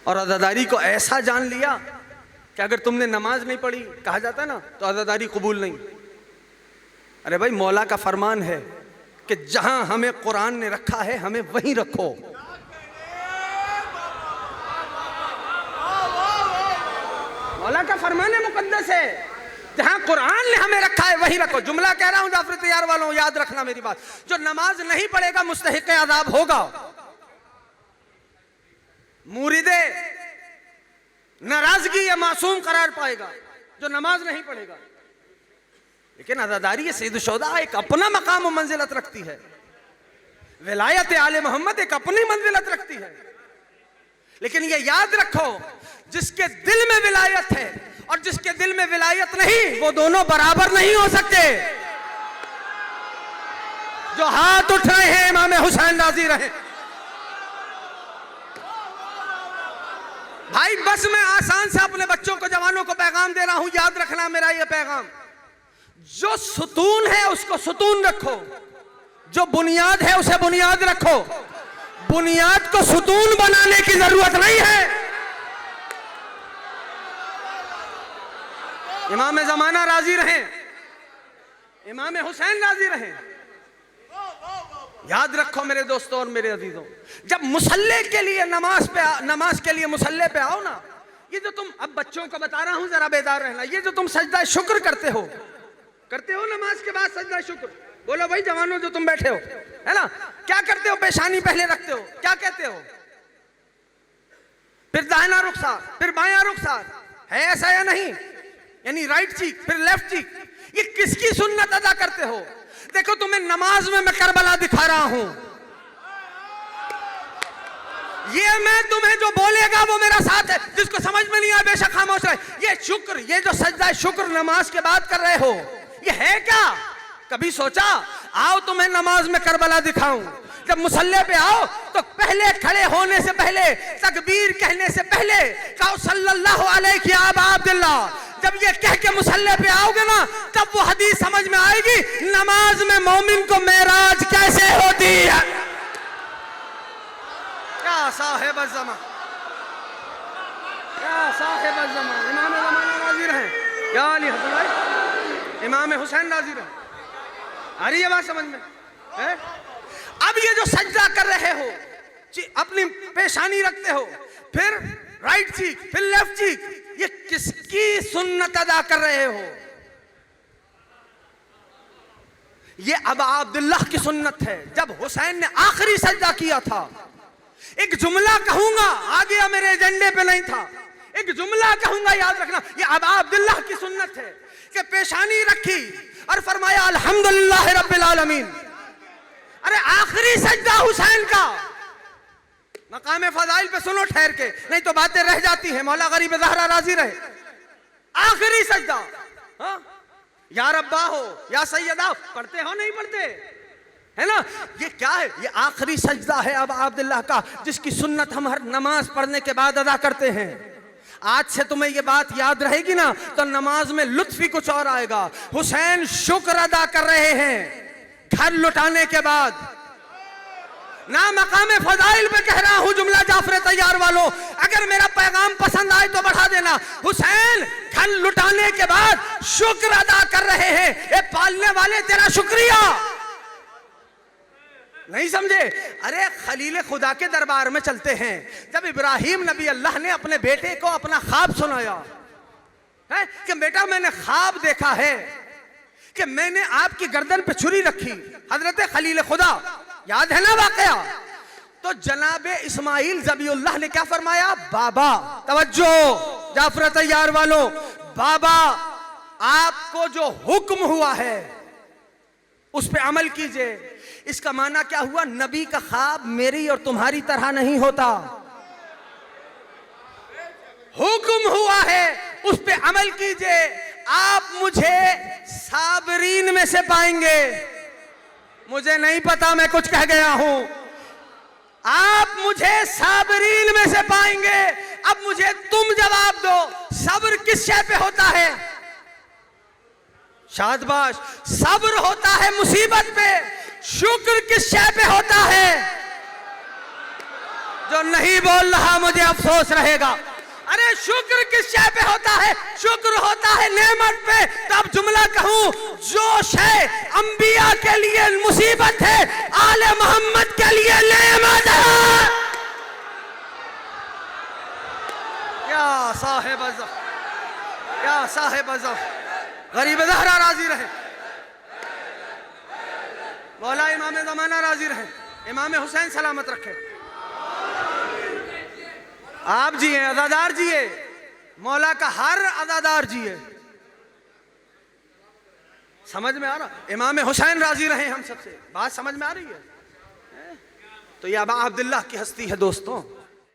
और अज़ादारी को ऐसा जान लिया कि अगर तुमने नमाज नहीं पढ़ी, कहा जाता है ना, तो अज़ादारी कबूल नहीं। अरे भाई, मौला का फरमान है कि जहां हमें कुरान ने रखा है हमें वहीं रखो। मौला का फरमान है, मुकद्दस है, जहां कुरान ने हमें रखा है वहीं रखो। जुमला कह रहा हूं जाफर तैयार वालों, याद रखना मेरी बात। जो नमाज नहीं पढ़ेगा मुस्तहिक़ अज़ाब होगा। मुरीदे नाराजगी या मासूम करार पाएगा जो नमाज नहीं पढ़ेगा। लेकिन अज़ादारी सैयद शोदा एक अपना मकाम और मंजिलत रखती है। विलायत आले मोहम्मद एक अपनी मंजिलत रखती है। लेकिन ये याद रखो, जिसके दिल में विलायत है और जिसके दिल में विलायत नहीं, वो दोनों बराबर नहीं हो सकते। जो हाथ उठ रहे हैं इमाम हुसैन राजी रहे। भाई बस मैं आसान से अपने बच्चों को, जवानों को पैगाम दे रहा हूं, याद रखना मेरा ये पैगाम। जो सुतून है उसको सुतून रखो, जो बुनियाद है उसे बुनियाद रखो। बुनियाद को सुतून बनाने की जरूरत नहीं है। इमाम ज़माना राजी रहे, इमाम हुसैन राजी रहे। याद रखो मेरे दोस्तों और मेरे अजीजों, जब मुसल्ले के लिए नमाज के लिए मुसल्ले पे आओ ना, ये जो तुम, अब बच्चों को बता रहा हूं जरा बेदार रहना, ये जो तुम सजदा शुक्र करते हो नमाज के बाद सजदा शुक्र, बोलो भाई जवानों जो तुम बैठे हो, है ना, क्या करते हो? पेशानी पहले रखते हो, क्या कहते हो? फिर दाहिना रुखसार, फिर बायां रुखसार, है ऐसा या नहीं? यानी राइट चीक, फिर लेफ्ट चीक। ये किसकी सुन्नत अदा करते हो? देखो तुम्हें नमाज में मैं करबला दिखा रहा हूं। ये मैं तुम्हें जो बोलेगा वो मेरा साथ है, जिसको समझ में नहीं आया बेशक खामोश रहे। ये शुक्र, ये जो सजदा शुक्र नमाज के बाद कर रहे हो, ये है क्या? कभी सोचा? आओ तुम्हें नमाज में करबला दिखाऊं। जब मुसल्ले पे आओ तो पहले खड़े होने से पहले, तकबीर कहने से पहले कहो सल्लल्लाहु अलैहि या अबा अब्दुल्लाह। जब ये कह के मुसल्ले पे आओगे ना, तब वो हदीस समझ में आएगी, नमाज में मोमिन को मेराज कैसे होती है। क्या साहिब ज़मा, क्या साहिब ज़मा। इमाम ज़माना राजी रहे, या अली हज़रत इमाम हुसैन राजी रहे। आ रही है बात समझ में है? अब ये जो सजदा कर रहे हो, अपनी पेशानी रखते हो, फिर राइट चीक, फिर लेफ्ट चीक, ये किसकी सुन्नत अदा कर रहे हो? ये अबा अब्दुल्लाह की सुन्नत है। जब हुसैन ने आखिरी सजदा किया था, एक जुमला कहूंगा, आ गया मेरे एजेंडे पे नहीं था, एक जुमला कहूंगा, याद रखना। ये अबा अब्दुल्लाह की सुन्नत है कि पेशानी रखी और फरमाया अल्हम्दुलिल्लाह रब्बिल आलमीन। अरे आखिरी सजदा हुसैन का, मकाम फजाइल पे सुनो ठहर के, नहीं तो बातें रह जाती हैं। मौला गरीब ज़हरा राजी रहे। आखिरी सजदा, हाँ, या रब्बा हो या सैयदा, पढ़ते हो नहीं पढ़ते, है ना? ये क्या है? ये आखिरी सजदा है अबा अब्दुल्लाह का, जिसकी सुन्नत हम हर नमाज पढ़ने के बाद अदा करते हैं। आज से तुम्हें ये बात याद रहेगी ना, तो नमाज में लुत्फ ही कुछ और आएगा। हुसैन शुक्र अदा कर रहे हैं घर लुटाने के बाद। ना मकाम फजाइल पे कह रहा हूं जुमला जाफर तैयार वालों, अगर मेरा पैगाम पसंद आए तो बढ़ा देना। हुसैन घर लुटाने के बाद शुक्र अदा कर रहे हैं। ए पालने वाले तेरा शुक्रिया नहीं समझे? अरे खलील खुदा के दरबार में चलते हैं। जब इब्राहिम नबी अल्लाह ने अपने बेटे को अपना ख्वाब सुनाया है कि बेटा मैंने ख्वाब देखा है कि मैंने आपकी गर्दन पे छुरी रखी, हजरत खलील खुदा, याद है ना वाकया? तो जनाबे इस्माइल ज़बीउल्लाह ने क्या फरमाया? बाबा, तवज्जो जाफर तैयार वालों, बाबा आपको जो हुक्म हुआ है उस पे अमल कीजिए। इसका माना क्या हुआ? नबी का ख्वाब मेरी और तुम्हारी तरह नहीं होता। हुक्म हुआ है उस पे अमल कीजिए। आप मुझे साबरीन में से पाएंगे। मुझे नहीं पता, मैं कुछ कह गया हूं। आप मुझे साबरीन में से पाएंगे। अब मुझे तुम जवाब दो, सब्र किस शय पे होता है? शाबाश, सब्र होता है मुसीबत पे। शुक्र किस शय पे होता है? जो नहीं बोल रहा मुझे अफसोस अफसोस रहेगा। अरे शुक्र किस शय पे होता है? शुक्र होता है नेमत पे। तब जुमला कहूं, जो शय अंबिया के लिए मुसीबत है, आले मोहम्मद के लिए नेमत है। या साहिब अज़फ़, या साहिब अज़फ़, गरीब ज़हरा राजी रहे, मौला इमाम ज़माना राजी रहे, इमाम हुसैन सलामत रखे। आप जिए, अज़ादार जिए, मौला का हर अज़ादार जिए। समझ में आ रहा? इमाम हुसैन राजी रहे हम सबसे। बात समझ में आ रही है? तो ये अबा अब्दुल्लाह की हस्ती है दोस्तों।